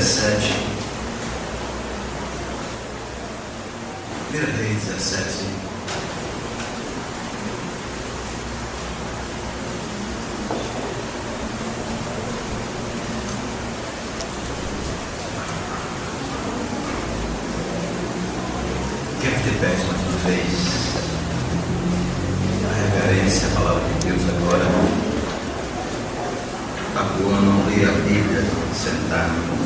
17. 1 Reis 17. Quero ter pés mais uma vez. A reverência à palavra de Deus agora. Está boa, não ler a Bíblia sentado.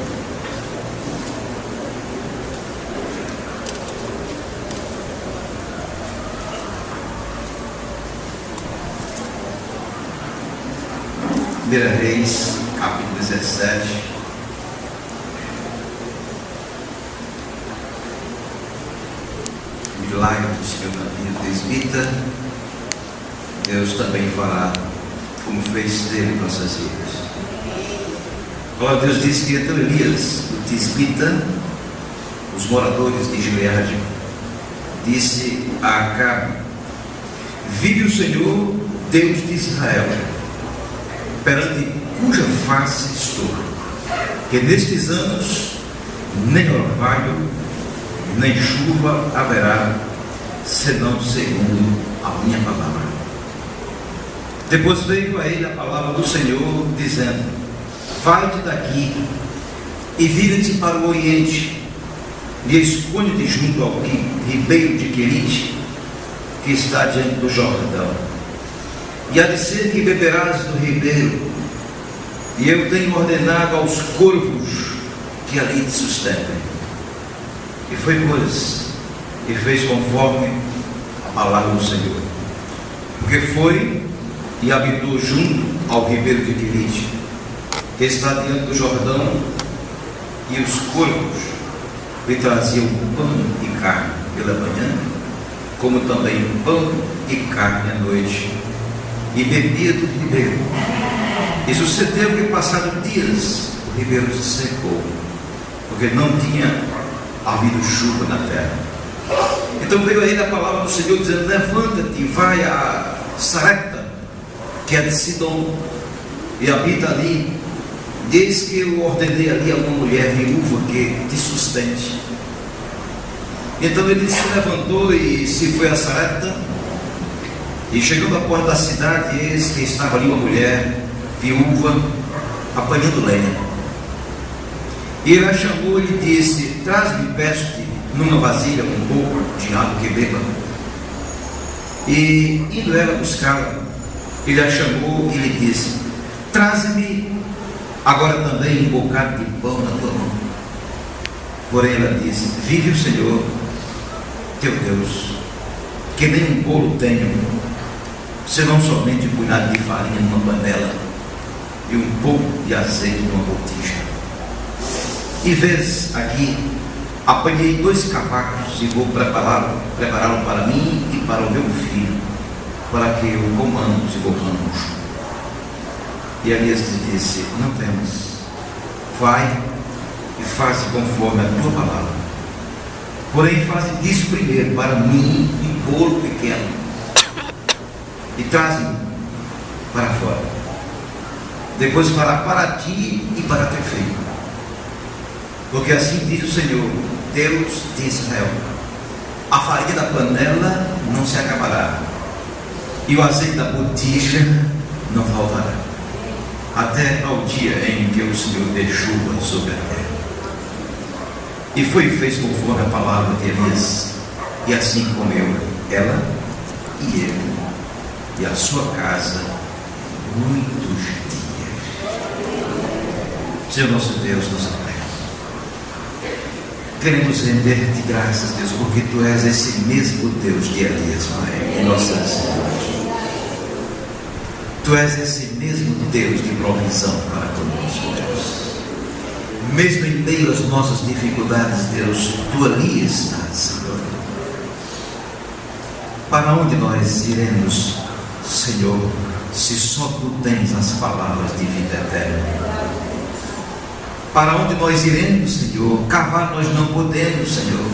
Primeira Reis, capítulo 17. Milagre do Senhor na vida do presbítero. Deus também fará como fez dele em nossas vidas. Agora Deus disse que então Elias, o tisbita, os moradores de Gileade, disse a Acabe: vive o Senhor, Deus de Israel, perante cuja face estou, que nestes anos nem orvalho, nem chuva haverá, senão segundo a minha palavra. Depois veio a ele a palavra do Senhor, dizendo: vai-te daqui e vira-te para o oriente, e esconde-te junto ao ribeiro de Querite, que está diante do Jordão. E há de ser que beberás do ribeiro, e eu tenho ordenado aos corvos que ali te sustentem. E foi, pois, e fez conforme a palavra do Senhor, porque foi e habitou junto ao ribeiro de Querite, que está diante do Jordão, e os corvos lhe traziam pão e carne pela manhã, como também pão e carne à noite, e bebia do ribeiro. E sucedeu que, passados dias, o ribeiro se secou, porque não tinha havido chuva na terra. Então veio a ele a palavra do Senhor, dizendo: levanta-te, vai a Sarepta, que é de Sidom, e habita ali. Eis que eu ordenei ali a uma mulher viúva que te sustente. Então ele se levantou e se foi a Sarepta. E chegando à porta da cidade, eis que estava ali uma mulher viúva apanhando lenha. E ele a chamou e lhe disse: traz-me, peço-te, numa vasilha um pouco de água que beba. E indo ela buscá-la, ele a chamou e lhe disse: traze-me agora também um bocado de pão na tua mão. Porém ela disse: vive o Senhor teu Deus, que nem um bolo tenho, senão somente um punhado de farinha numa panela e um pouco de azeite numa botija. E vês aqui, apanhei 2 cavacos e vou prepará-lo para mim e para o meu filho, para que o comamos e morramos. E Elias lhe disse: não temas, vai e faze conforme a tua palavra. Porém faze disso primeiro para mim um bolo pequeno, e traze-me para fora. Depois fará para ti e para teu filho. Porque assim diz o Senhor, Deus de Israel: a farinha da panela não se acabará, e o azeite da botija não faltará, até ao dia em que o Senhor dê chuva sobre a terra. E foi e fez conforme a palavra de Elias, e assim comeu ela e ele e a sua casa muitos dias. Senhor nosso Deus, nossa Pai, queremos render-te graças, Deus, porque Tu és esse mesmo Deus de Elias, Pai, em nossas vidas. Tu és esse mesmo Deus de provisão para conosco, Deus. Mesmo em meio às nossas dificuldades, Deus, Tu ali estás, Senhor. Para onde nós iremos, Senhor, se só Tu tens as palavras de vida eterna? Para onde nós iremos, Senhor? Cavar nós não podemos, Senhor.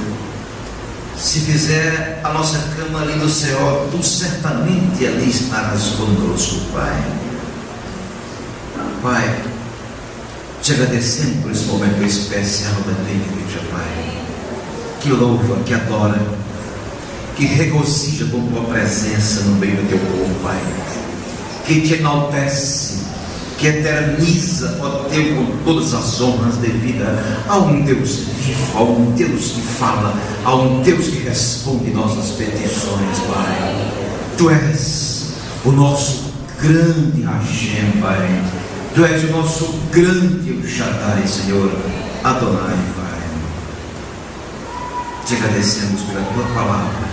Se fizer a nossa cama ali no céu, Tu certamente ali estarás conosco, Pai. Pai, Te agradecemos por esse momento especial da tua igreja, Pai, que louva, que adora, que regozija com tua presença no meio do teu povo, Pai, que te enaltece, que eterniza, ó Deus, com todas as honras devidas a um Deus vivo, a um Deus que fala, a um Deus que responde nossas petições, Pai. Tu és o nosso grande Hashem, Pai. Tu és o nosso grande El Shaddai, Senhor, Adonai, Pai. Te agradecemos pela tua palavra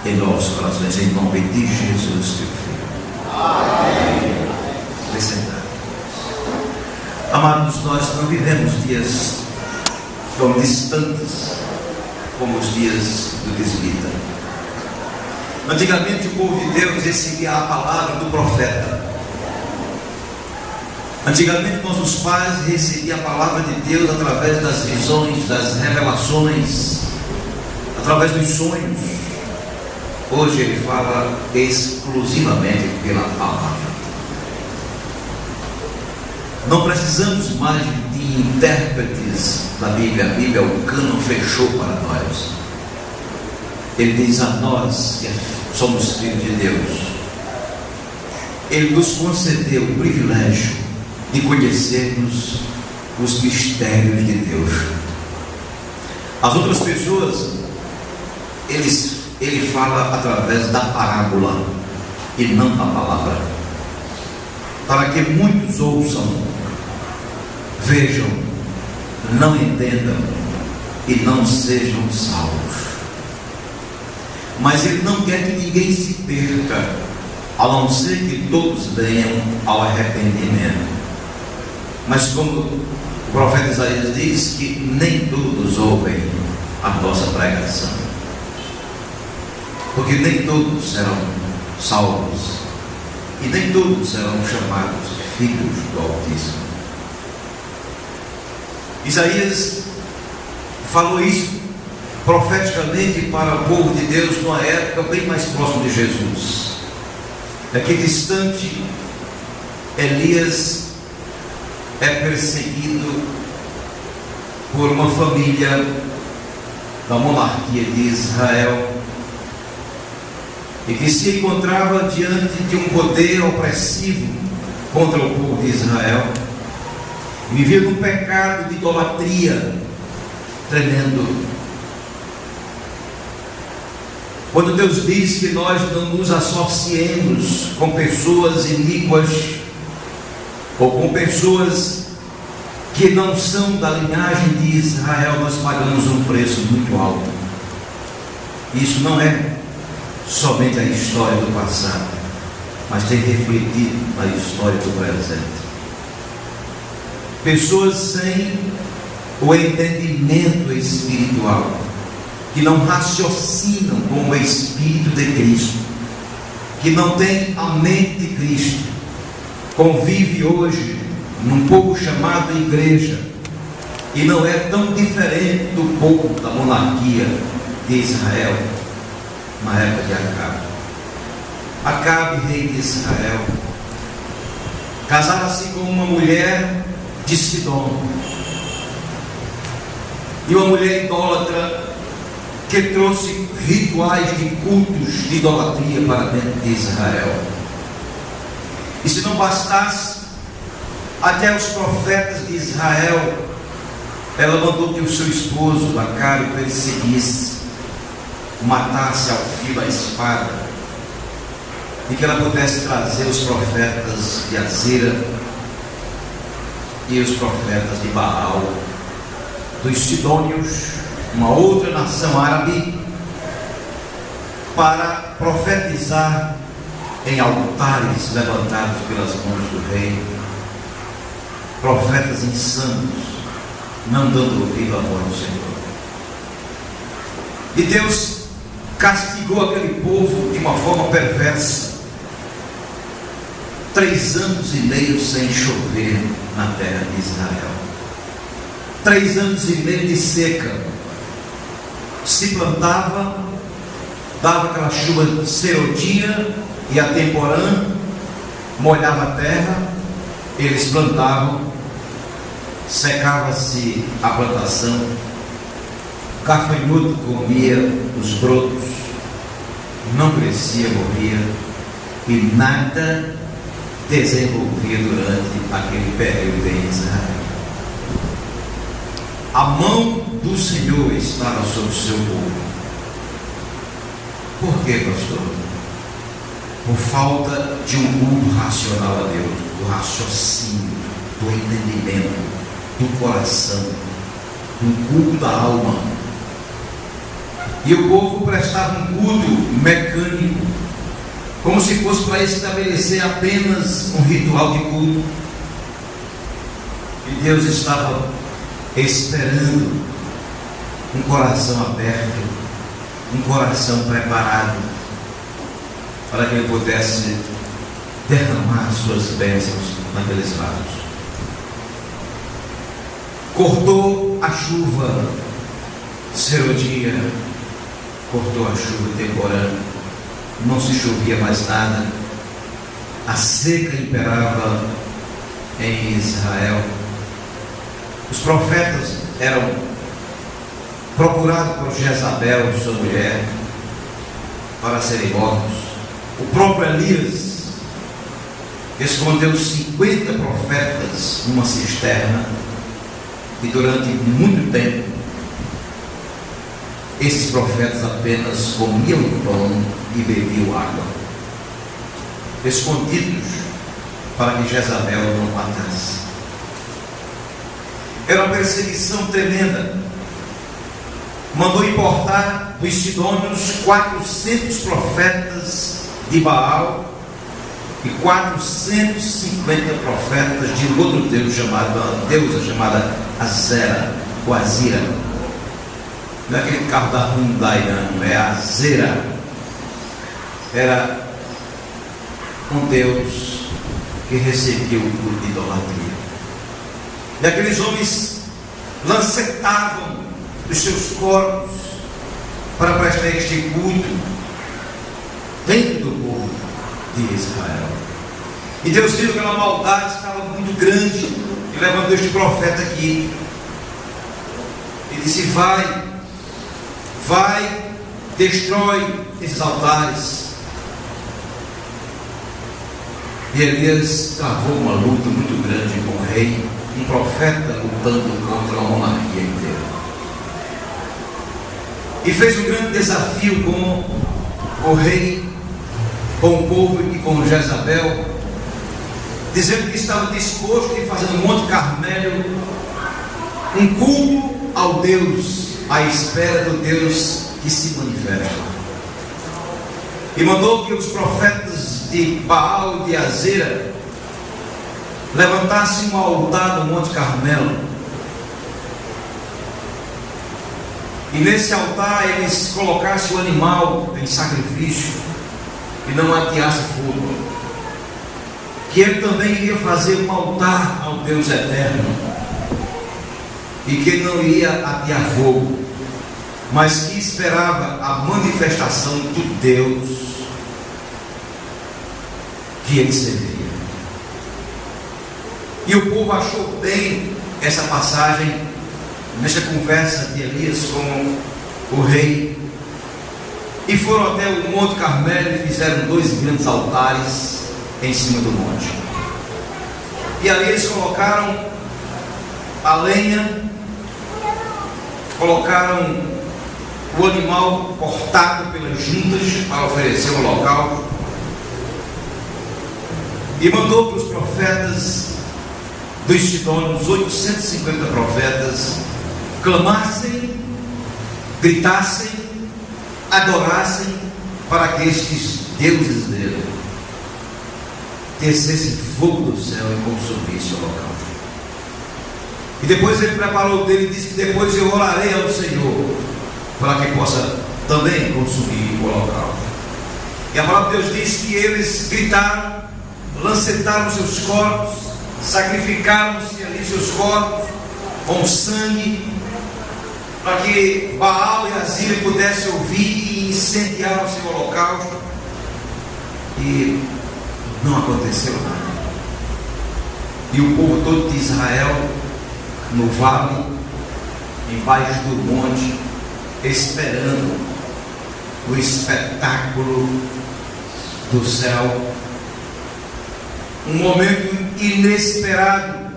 em nossos corações, em nome de Jesus, teu Filho. Amém. Amados, nós não vivemos dias tão distantes como os dias do Desvita. Antigamente o povo de Deus recebia a palavra do profeta. Antigamente nossos pais recebiam a palavra de Deus através das visões, das revelações, através dos sonhos. Hoje ele fala exclusivamente pela palavra. Não precisamos mais de intérpretes da Bíblia. A Bíblia, o cânon fechou para nós. Ele diz a nós que somos filhos de Deus. Ele nos concedeu o privilégio de conhecermos os mistérios de Deus. As outras pessoas, ele fala através da parábola e não da palavra, para que muitos ouçam, vejam, não entendam e não sejam salvos. Mas ele não quer que ninguém se perca, a não ser que todos venham ao arrependimento. Mas como o profeta Isaías diz, que nem todos ouvem a nossa pregação, porque nem todos serão salvos e nem todos serão chamados filhos do Altíssimo. Isaías falou isso profeticamente para o povo de Deus numa época bem mais próxima de Jesus. Daqui distante, Elias é perseguido por uma família da monarquia de Israel e que se encontrava diante de um poder opressivo contra o povo de Israel. Vivia num pecado de idolatria tremendo. Quando Deus diz que nós não nos associemos com pessoas iníquas ou com pessoas que não são da linhagem de Israel, nós pagamos um preço muito alto. Isso não é somente a história do passado, mas tem refletido na história do presente. Pessoas sem o entendimento espiritual, que não raciocinam com o Espírito de Cristo, que não tem a mente de Cristo, convive hoje num povo chamado igreja, e não é tão diferente do povo da monarquia de Israel, na época de Acabe. Acabe, rei de Israel, casara-se com uma mulher de Sidom, e uma mulher idólatra que trouxe rituais de cultos de idolatria para dentro de Israel. E se não bastasse, até os profetas de Israel, ela mandou que o seu esposo Acabe perseguisse, matasse ao fio da espada, e que ela pudesse trazer os profetas de Azera e os profetas de Baal, dos Sidônios, uma outra nação árabe, para profetizar em altares levantados pelas mãos do rei. Profetas insanos, não dando ouvido à voz do Senhor. E Deus castigou aquele povo de uma forma perversa. 3 anos e meio sem chover na terra de Israel. 3 anos e meio de seca. Se plantava, dava aquela chuva serôdia e a temporã, molhava a terra, eles plantavam, secava-se a plantação, o gafanhoto comia os brotos, não crescia, morria, e nada desenvolvia durante aquele período em Israel. A mão do Senhor estava sobre o seu povo. Por quê, pastor? Por falta de um culto racional a Deus, do raciocínio, do entendimento, do coração, do culto da alma. E o povo prestava um culto mecânico, como se fosse para estabelecer apenas um ritual de culto. E Deus estava esperando um coração aberto, um coração preparado, para que ele pudesse derramar suas bênçãos naqueles vasos. Cortou a chuva serodia, cortou a chuva temporânea, não se chovia mais nada, a seca imperava em Israel. Os profetas eram procurados por Jezabel, sua mulher, para serem mortos. O próprio Elias escondeu 50 profetas numa cisterna, e durante muito tempo esses profetas apenas comiam pão e bebiam água, escondidos para que Jezabel não matasse. Era uma perseguição tremenda. Mandou importar dos sidônios 400 profetas de Baal e 450 profetas de outro deus chamado, deusa chamada Azera, ou Azira. Não é aquele carro da Hyundai, não, é Azera. Era um deus que recebia o culto de idolatria. E aqueles homens lancetavam os seus corpos para prestar este culto dentro do povo de Israel. E Deus viu que aquela maldade estava muito grande e levantou este profeta aqui e disse: vai, destrói esses altares. E Elias travou uma luta muito grande com o rei, um profeta lutando contra a monarquia inteira, e fez um grande desafio com o rei, com o povo e com Jezabel, dizendo que estava disposto a fazer no Monte Carmelo um culto ao Deus, à espera do Deus que se manifesta. E mandou que os profetas de Baal e de Azera levantassem um altar no Monte Carmelo, e nesse altar eles colocassem o animal em sacrifício e não ateasse fogo, que ele também iria fazer um altar ao Deus eterno, e que ele não ia atear fogo, mas que esperava a manifestação do Deus que ele servia. E o povo achou bem essa passagem, nessa conversa de Elias com o rei, e foram até o Monte Carmelo e fizeram 2 grandes altares em cima do monte. E ali eles colocaram a lenha, colocaram o animal cortado pelas juntas para oferecer o local, e mandou para os profetas dos sidônios, 850 profetas, clamassem, gritassem, adorassem, para que estes deuses dele descessem fogo do céu e consumisse o local. E depois ele preparou dele e disse que depois eu orarei ao Senhor para que possa também consumir o local. E a palavra de Deus diz que eles gritaram, lancetaram seus corpos, sacrificaram-se ali seus corpos com sangue, para que Baal e Azira pudessem ouvir e incendiar o seu holocausto. E não aconteceu nada. E o povo todo de Israel no vale, embaixo do monte, esperando o espetáculo do céu, um momento inesperado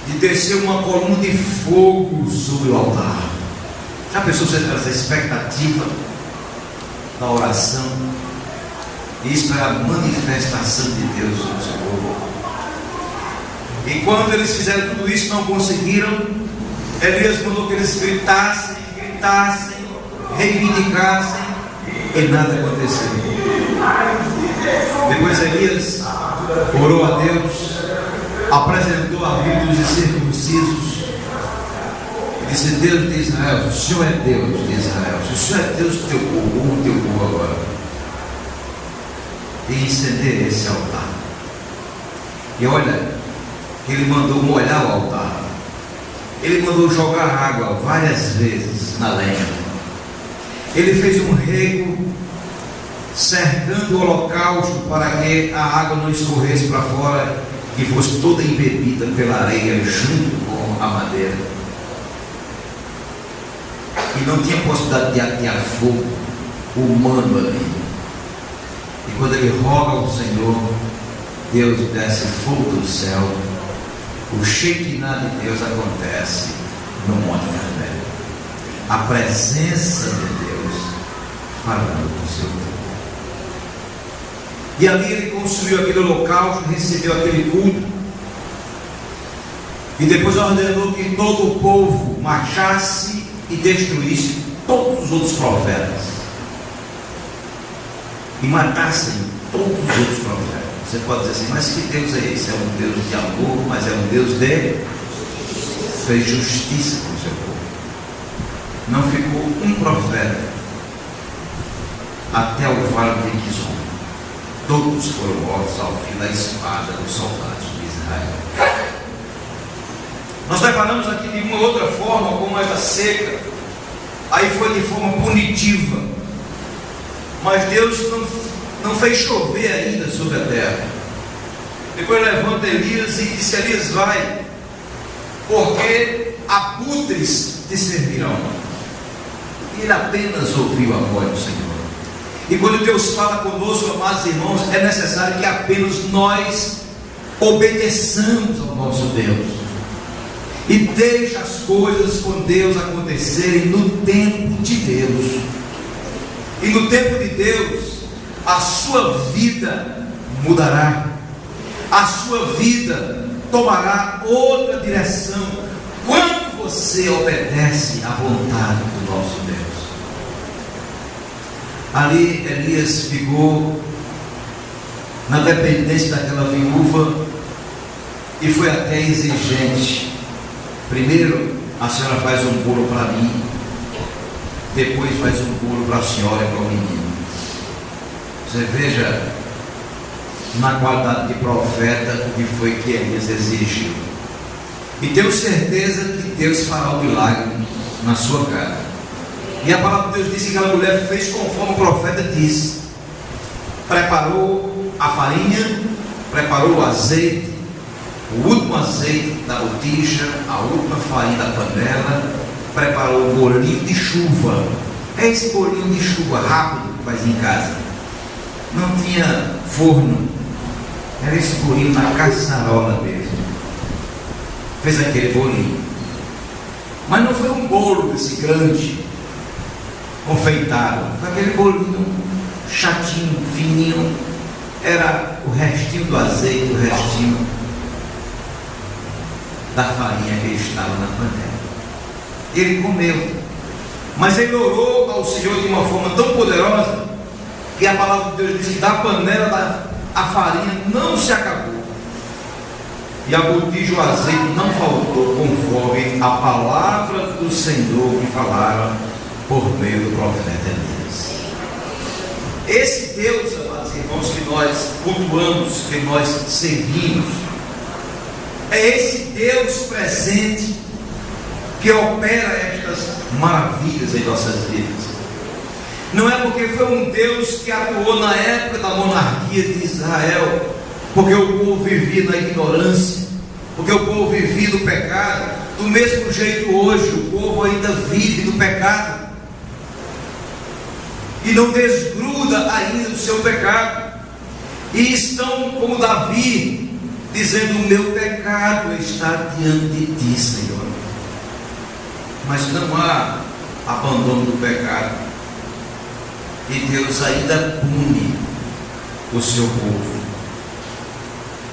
de descer uma coluna de fogo sobre o altar. Já pensou você ter essa expectativa da oração e esperar a manifestação de Deus sobre o seu povo? E quando eles fizeram tudo isso, não conseguiram. Elias mandou que eles gritassem, reivindicassem, e nada aconteceu. Depois Elias orou a Deus, apresentou a vida dos incircuncisos e disse: Deus de Israel, o Senhor é Deus de Israel, se o Senhor é Deus do teu povo, o teu povo agora, e incender esse altar. E olha, ele mandou molhar o altar, ele mandou jogar água várias vezes na lenha, ele fez um rego cercando o holocausto para que a água não escorresse para fora e fosse toda embebida pela areia junto com a madeira, e não tinha possibilidade de atear fogo humano ali. E quando ele roga ao Senhor, Deus desce fogo do céu. O Shekinah de Deus acontece no Monte Carmelo, a presença de Deus falando com o seu povo. E ali ele construiu aquele holocausto, recebeu aquele culto, e depois ordenou que todo o povo marchasse e destruísse todos os outros profetas, e matassem todos os outros profetas. Você pode dizer assim: mas que Deus é esse? É um Deus de amor, mas é um Deus de fez justiça com o seu povo. Não ficou um profeta até o vale de Quizon. Todos foram mortos ao fim da espada dos soldados de Israel. Nós deparamos aqui de uma outra forma com esta seca. Aí foi de forma punitiva, mas Deus não fez chover ainda sobre a terra. Depois levanta Elias e disse: Elias, vai, porque abutres te servirão. E ele apenas ouviu a voz do Senhor. E quando Deus fala conosco, amados irmãos, é necessário que apenas nós obedeçamos ao nosso Deus e deixe as coisas com Deus acontecerem no tempo de Deus. E no tempo de Deus, a sua vida mudará, a sua vida tomará outra direção quando você obedece à vontade do nosso Deus. Ali Elias ficou na dependência daquela viúva e foi até exigente. Primeiro, a senhora faz um bolo para mim, depois faz um bolo para a senhora e para o menino. Você veja na qualidade de profeta o que foi que Elias exigiu. E tenho certeza que Deus fará o milagre na sua casa. E a palavra de Deus diz que aquela mulher fez conforme o profeta disse. Preparou a farinha, preparou o azeite, o último azeite da botija, a última farinha da panela, preparou o bolinho de chuva. É esse bolinho de chuva rápido que faz em casa. Não tinha forno, era esse bolinho na caçarola mesmo. Fez aquele bolinho, mas não foi um bolo desse grande, confeitado, foi aquele bolinho chatinho, fininho, era o restinho do azeite, o restinho da farinha que estava na panela. Ele comeu, mas ele orou ao Senhor de uma forma tão poderosa que a palavra de Deus diz que da panela a farinha não se acabou e a botija, o azeite não faltou, conforme a palavra do Senhor que falaram por meio do profeta Elias. Esse Deus, amados irmãos, que nós cultuamos, que nós servimos, é esse Deus presente que opera estas maravilhas em nossas vidas. Não é porque foi um Deus que atuou na época da monarquia de Israel, porque o povo vivia na ignorância, porque o povo vivia no pecado, Do mesmo jeito hoje o povo ainda vive no pecado e não desgruda ainda do seu pecado, e estão como Davi, dizendo: o meu pecado está diante de ti, Senhor. Mas não há abandono do pecado, e Deus ainda pune o seu povo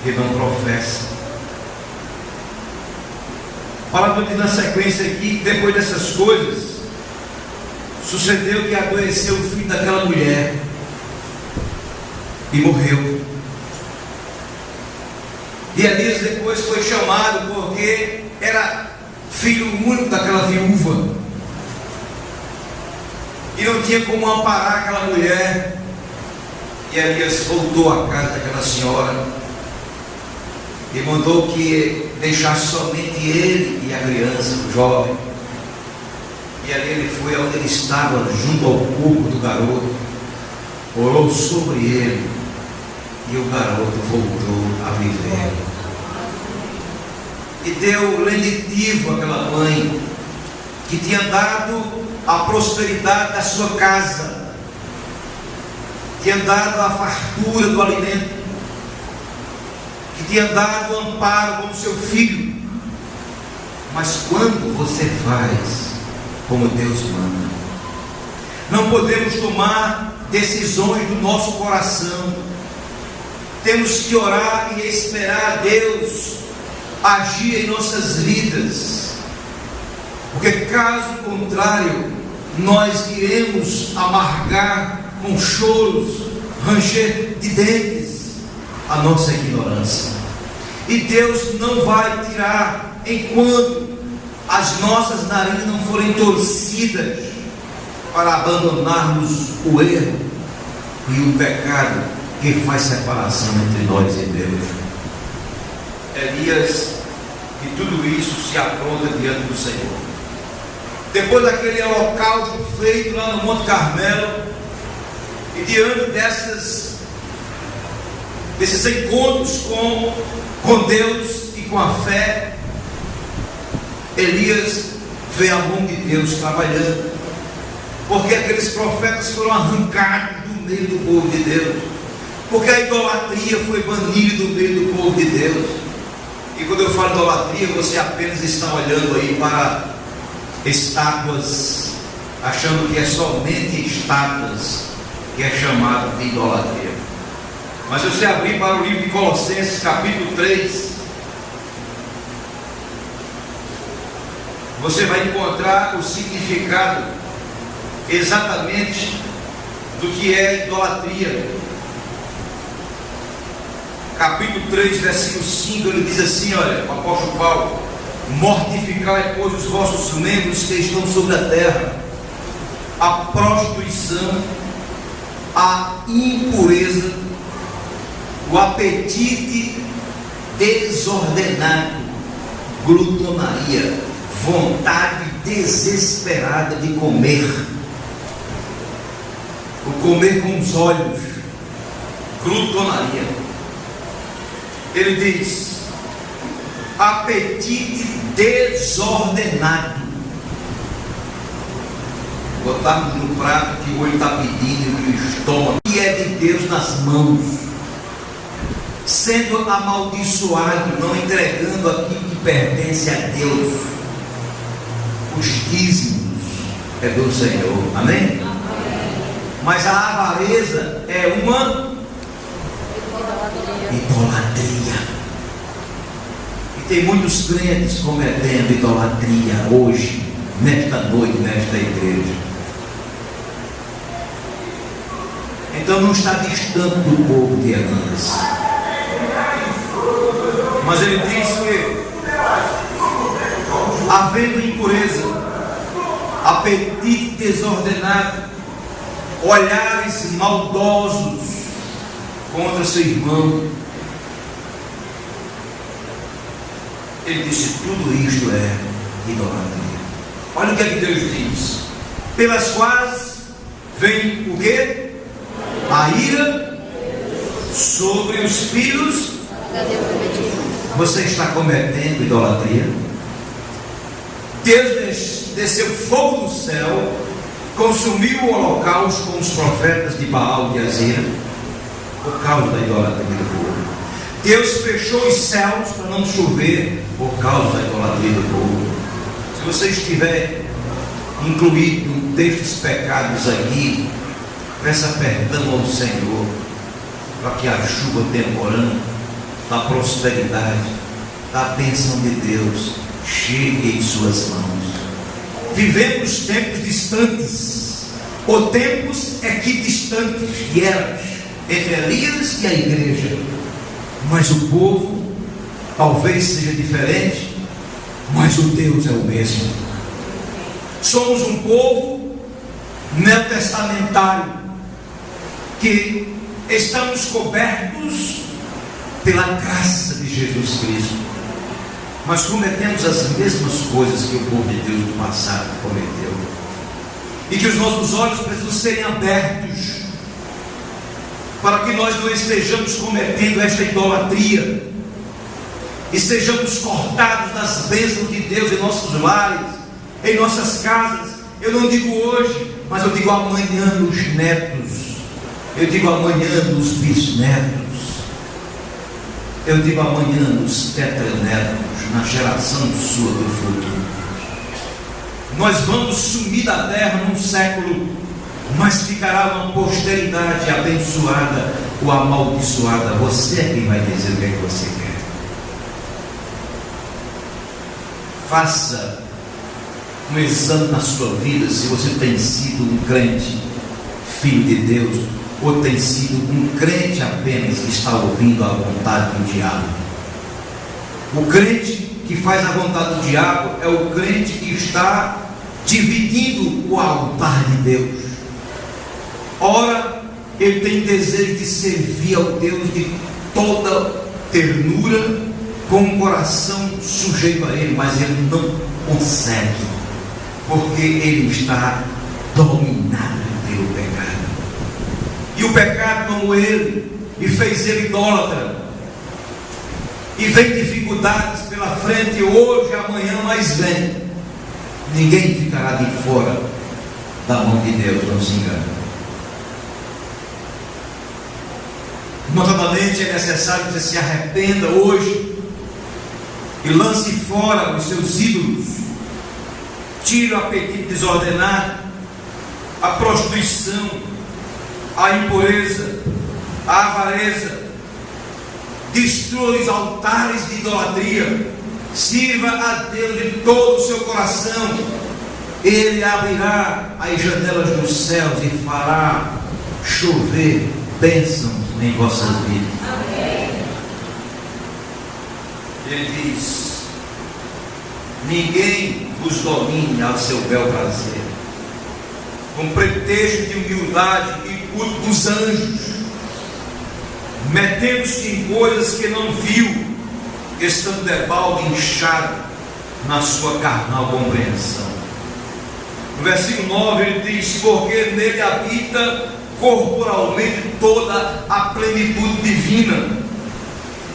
que não professa. A palavra diz na sequência aqui: depois dessas coisas, sucedeu que adoeceu o filho daquela mulher e morreu. E Elias depois foi chamado, porque era filho único daquela viúva, e não tinha como amparar aquela mulher. E Elias voltou à casa daquela senhora e mandou que deixasse somente ele e a criança, o jovem. E ali ele foi onde ele estava, junto ao corpo do garoto, orou sobre ele, e o garoto voltou a viver. E deu lenitivo àquela mãe, que tinha dado a prosperidade da sua casa, tinha dado a fartura do alimento, que tinha dado amparo como seu filho. Mas quando você faz como Deus manda, não podemos tomar decisões do nosso coração. Temos que orar e esperar a Deus agir em nossas vidas, porque caso contrário, nós iremos amargar com choros, ranger de dentes a nossa ignorância. E Deus não vai tirar enquanto as nossas narinas não forem torcidas para abandonarmos o erro e o pecado que faz separação entre nós e Deus. Elias, e tudo isso se apronta diante do Senhor. Depois daquele holocausto feito lá no Monte Carmelo, e diante desses encontros com Deus e com a fé, Elias vê a mão de Deus trabalhando, porque aqueles profetas foram arrancados do meio do povo de Deus, porque a idolatria foi banida do meio do povo de Deus. E quando eu falo idolatria, você apenas está olhando aí para estátuas, achando que é somente estátuas que é chamado de idolatria. Mas se você abrir para o livro de Colossenses capítulo 3, você vai encontrar o significado exatamente do que é idolatria. Capítulo 3, versículo 5, ele diz assim: olha, o apóstolo Paulo: mortificai, pois, os vossos membros que estão sobre a terra, a prostituição, a impureza, o apetite desordenado, glutonaria, vontade desesperada de comer, o comer com os olhos, glutonaria. Ele diz: apetite desordenado. Botarmos no prato que o olho está pedindo, que o estômago, que é de Deus, nas mãos, sendo amaldiçoado, não entregando aquilo que pertence a Deus. Os dízimos é do Senhor, amém? Mas a avareza é uma idolatria. E tem muitos crentes cometendo idolatria hoje, nesta noite, nesta igreja. Então não está distante do povo de Elias, mas ele diz que, havendo impureza, apetite desordenado, olhares maldosos contra seu irmão, ele disse: tudo isto é idolatria. Olha o que é que Deus diz: pelas quais vem o quê? A ira sobre os filhos. Você está cometendo idolatria? Deus desceu fogo do céu, consumiu o holocausto com os profetas de Baal e de Azera, por causa da idolatria do povo. Deus fechou os céus para não chover, por causa da idolatria do povo. Se você estiver incluído destes pecados aqui, peça perdão ao Senhor, para que a chuva temporânea da prosperidade, da bênção de Deus chegue em suas mãos. Vivemos tempos distantes, ou tempos equidistantes, guerras entre Elias e a igreja, mas o povo talvez seja diferente, mas o Deus é o mesmo. Somos um povo neotestamentário, que estamos cobertos pela graça de Jesus Cristo, mas cometemos as mesmas coisas que o povo de Deus do passado cometeu, e que os nossos olhos precisam serem abertos, para que nós não estejamos cometendo esta idolatria, e sejamos cortados das bênçãos de Deus em nossos lares, em nossas casas. Eu não digo hoje, mas eu digo amanhã nos netos, eu digo amanhã nos bisnetos, eu digo amanhã nos tetranetos, na geração sua do futuro. Nós vamos sumir da terra num século, mas ficará uma posteridade abençoada ou amaldiçoada. Você é quem vai dizer o que é que você quer. Faça um exame na sua vida, se você tem sido um crente, filho de Deus, ou tem sido um crente apenas que está ouvindo a vontade do diabo. O crente que faz a vontade do diabo é o crente que está dividindo o altar de Deus. Ora, ele tem desejo de servir ao Deus de toda ternura, com o coração sujeito a ele, mas ele não consegue, porque ele está dominado pelo pecado. E o pecado tomou ele e fez ele idólatra. E vem dificuldades pela frente, hoje, amanhã, mas vem. Ninguém ficará de fora da mão de Deus, não se engane. Notadamente é necessário que você se arrependa hoje e lance fora os seus ídolos. Tire o apetite desordenado, a prostituição, a impureza, a avareza. Destrua os altares de idolatria. Sirva a Deus de todo o seu coração. Ele abrirá as janelas dos céus e fará chover bênçãos em vossas vidas. Amém. Ele diz: ninguém vos domine ao seu bel prazer, com pretexto de humildade e culto dos anjos, metendo-se em coisas que não viu, estando debalde inchado na sua carnal compreensão. No versículo 9 ele diz: porque nele habita corporalmente toda a plenitude divina,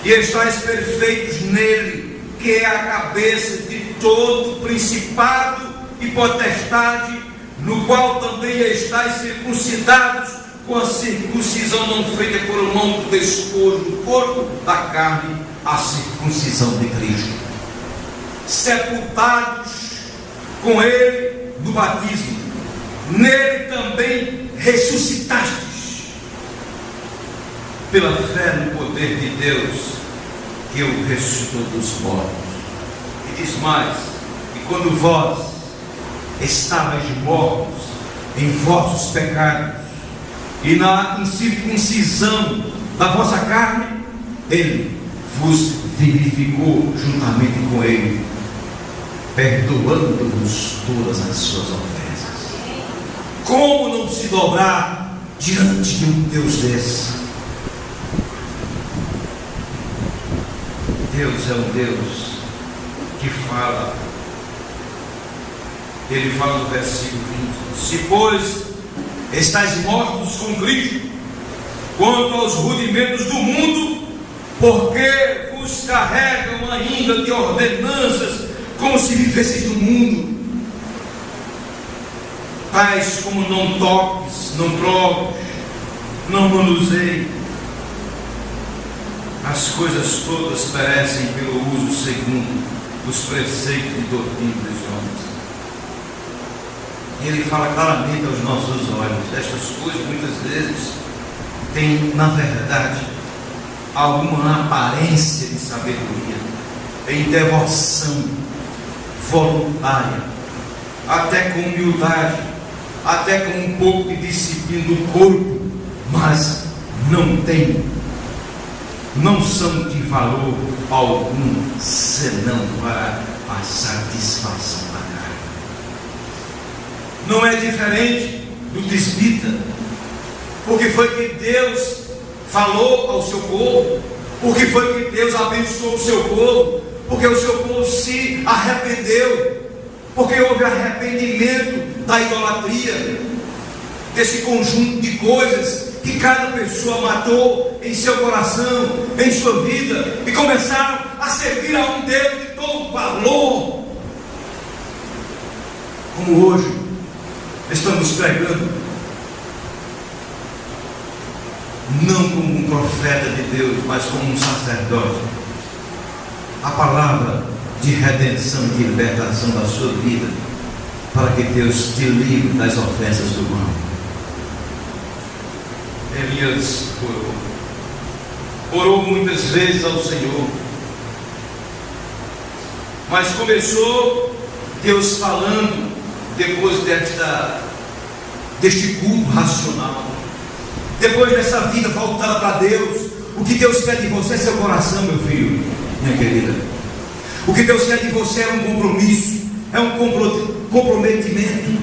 e estáis perfeitos nele, que é a cabeça de todo principado e potestade, no qual também estáis circuncidados com a circuncisão não feita por mão do despojo do corpo da carne, a circuncisão de Cristo, sepultados com ele no batismo, nele também ressuscitastes pela fé no poder de Deus que o ressuscitou dos mortos. E diz mais: e quando vós estavais mortos em vossos pecados e na incircuncisão da vossa carne, ele vos vivificou juntamente com ele, perdoando-vos todas as suas ofensas. Como não se dobrar diante de um Deus desse? Deus é um Deus que fala. Ele fala no versículo 20: se pois estáis mortos com Cristo quanto aos rudimentos do mundo, porque vos carregam ainda de ordenanças como se vivesses no mundo, tais como não toques, não troques, não manuseie. As coisas todas perecem pelo uso segundo os preceitos de doutrina dos homens. E ele fala claramente aos nossos olhos: estas coisas muitas vezes têm, na verdade, alguma aparência de sabedoria, em devoção voluntária, até com humildade, até com um pouco de disciplina do corpo, mas não são de valor algum, senão para a satisfação da carne. Não é diferente do tisbita, porque foi que Deus falou ao seu povo, porque foi que Deus abençoou o seu povo, porque o seu povo se arrependeu, porque houve arrependimento da idolatria, desse conjunto de coisas que cada pessoa matou em seu coração, em sua vida, e começaram a servir a um Deus de todo valor, como hoje estamos pregando, não como um profeta de Deus, mas como um sacerdote, a palavra de redenção, de libertação da sua vida, para que Deus te livre das ofensas do mal. Elias orou muitas vezes ao Senhor, mas começou Deus falando, depois deste culto racional, depois dessa vida voltada para Deus. O que Deus quer de você é seu coração, meu filho, minha querida. O que Deus quer de você é um compromisso, é um comprometimento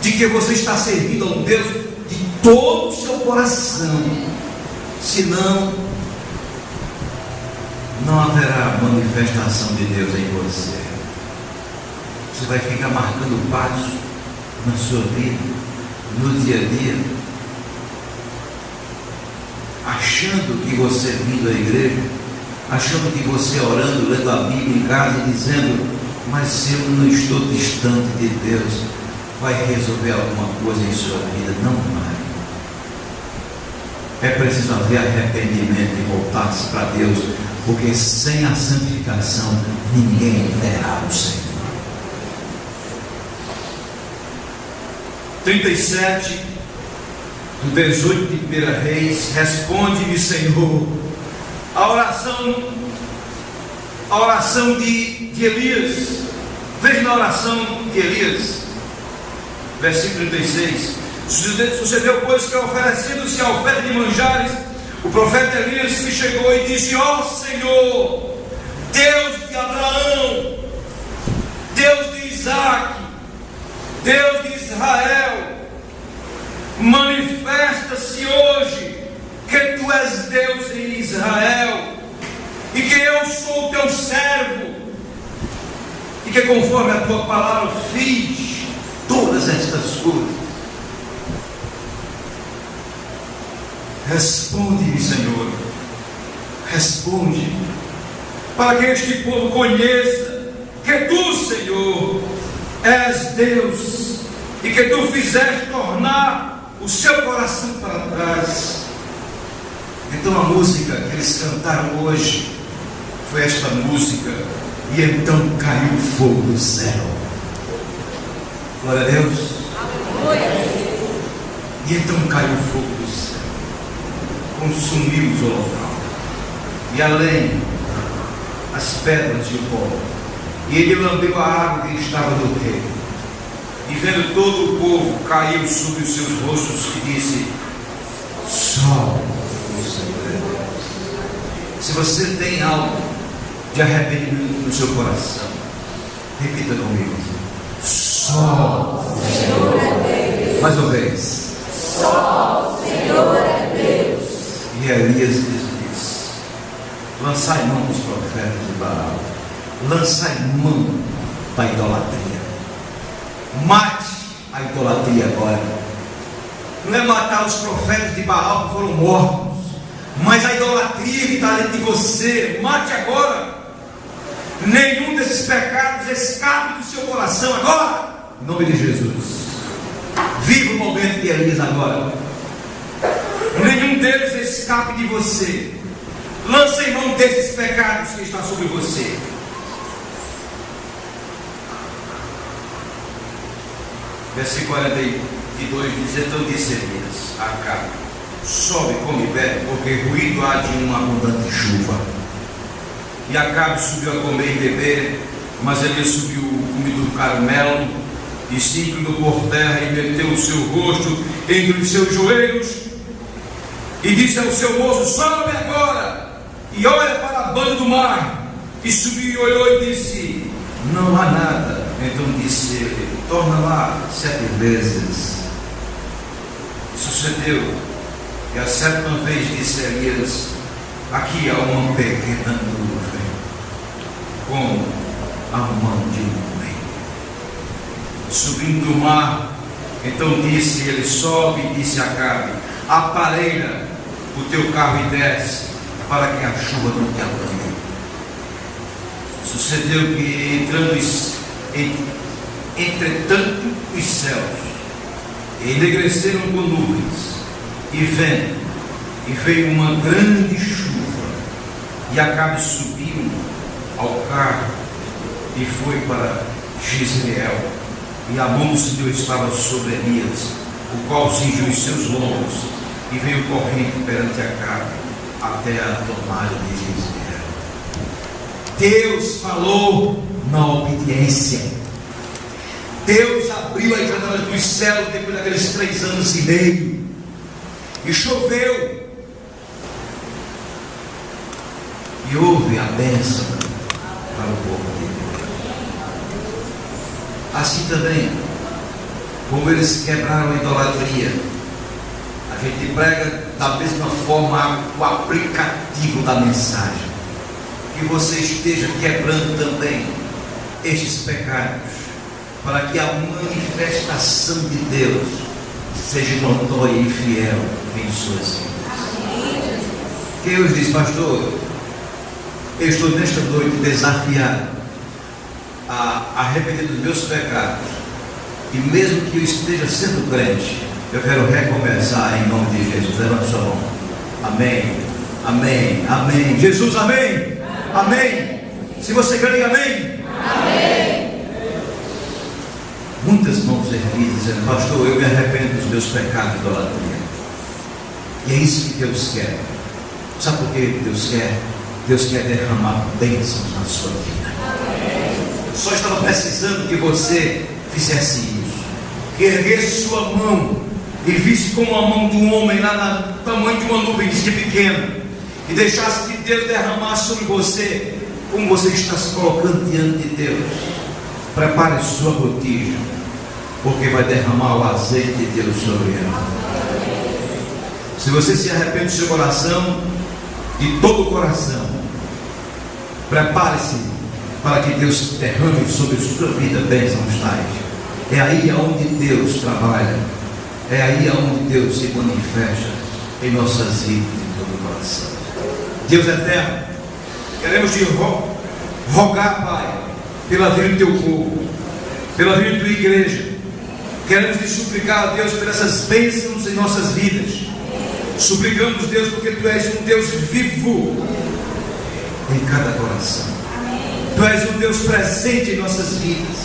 de que você está servindo a um Deus de todo o seu coração. Senão, não haverá manifestação de Deus em você. Você vai ficar marcando passo na sua vida, no dia a dia, achando que você vindo à igreja, achando que você orando, lendo a Bíblia em casa, dizendo: mas se eu não estou distante de Deus, vai resolver alguma coisa em sua vida? Não vai. É preciso haver arrependimento e voltar-se para Deus, porque sem a santificação ninguém verá o Senhor. 37 do 18 de 1 Reis: responde-me, Senhor. A oração de Elias. Veja na oração de Elias, versículo 36. Sucedeu, pois, que oferecendo-se a oferta de manjares, o profeta Elias se chegou e disse: ó Senhor, Deus de Abraão, Deus de Isaac, Deus de Israel, manifesta-se hoje que tu és Deus em Israel, e que eu sou teu servo, e que conforme a tua palavra fiz todas estas coisas. Responde-me, Senhor, responde, para que este povo conheça que tu, Senhor, és Deus, e que tu fizeste tornar o seu coração para trás. Então a música que eles cantaram hoje foi esta música: e então caiu fogo do céu. Glória a Deus. E então caiu fogo do céu, consumiu os holocaustos, e além as pedras e o pó, e ele lambeu a água que estava no rei, e vendo todo o povo, caiu sobre os seus rostos e disse: só o Senhor é Deus. Se você tem algo de arrependimento no seu coração, repita comigo: só o Senhor é Deus. Mais uma vez: só o Senhor é Deus. E Elias lhes disse: lançai mão dos profetas de Baal, lançai mão da idolatria, mate a idolatria agora. Não é matar os profetas de Baal que foram mortos, mas a idolatria que está dentro de você, mate agora. nenhum desses pecados escape do seu coração agora, em nome de Jesus. Viva o momento de Elias agora. Nenhum deles escape de você. Lança em mão desses pecados que está sobre você. Versículo 42 diz: então disse Elias a Acabe: sobe, come e bebe, porque ruído há de uma abundante chuva. E Acabe subiu a comer e beber, mas Elias subiu comido do Carmelo, e se inclinou por terra e meteu o seu rosto entre os seus joelhos, e disse ao seu moço: sobe agora, e olha para a banda do mar. E subiu e olhou e disse: não há nada. Então disse ele: torna lá 7 vezes. Sucedeu que a 7ª vez disse Elias: aqui há uma pequena nuvem, como a mão de um homem. Subindo do mar, então disse ele: sobe, e disse a Acabe: aparelha o teu carro e desce, para que a chuva não te apanhe. Sucedeu que entretanto os céus enegreceram com nuvens e vento, e veio uma grande chuva, e Acabe subiu ao carro e foi para Jezreel, e a mão do Senhor estava sobre Elias, o qual cingiu os seus lombos, e veio correndo perante Acabe até a tomalha de Jezreel. Deus falou na obediência. Deus abriu as janelas dos céus depois daqueles 3 anos e meio, e choveu, e houve a bênção para o povo de Deus. Assim também, como eles quebraram a idolatria, a gente prega da mesma forma o aplicativo da mensagem, que você esteja quebrando também estes pecados, para que a manifestação de Deus seja notória e fiel em suas vidas. Deus diz: pastor, eu estou nesta noite desafiado a arrepender dos meus pecados, e mesmo que eu esteja sendo crente, eu quero recomeçar em nome de Jesus. Levante sua mão. Amém, amém, amém. Jesus, amém, amém. Se você crê, amém, amém. Muitas mãos erguidas dizendo: pastor, eu me arrependo dos meus pecados de idolatria. E é isso que Deus quer. Sabe por que Deus quer? Deus quer derramar bênçãos na sua vida. Só estava precisando que você fizesse isso, que erguesse sua mão e visse como a mão de um homem lá no tamanho de uma nuvem de pequena, e deixasse que Deus derramasse sobre você, como você está se colocando diante de Deus. Prepare sua botija, porque vai derramar o azeite de Deus sobre ela. Se você se arrepende do seu coração, de todo o coração, prepare-se para que Deus derrame sobre sua vida bênçãos tais. É aí aonde Deus trabalha, é aí aonde Deus se manifesta em nossas vidas, em todo o coração. Deus eterno, queremos te rogar, Pai, pela vida do teu povo, pela vida da tua igreja. Queremos te suplicar, Deus, por essas bênçãos em nossas vidas. Suplicamos, Deus, porque tu és um Deus vivo em cada coração. Tu és um Deus presente em nossas vidas.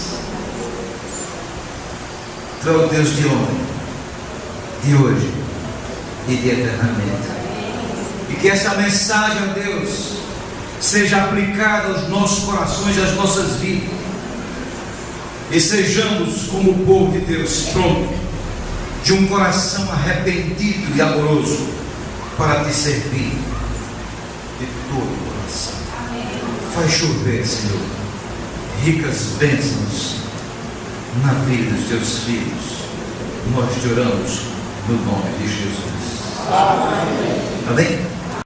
Tu és o Deus de ontem, de hoje e de eternamente. E que essa mensagem, ó Deus, seja aplicada aos nossos corações, às nossas vidas, e sejamos como o povo de Deus, pronto, de um coração arrependido e amoroso para te servir de todo o coração. Faz chover, Senhor, ricas bênçãos na vida dos teus filhos. Nós te oramos no nome de Jesus. Amém?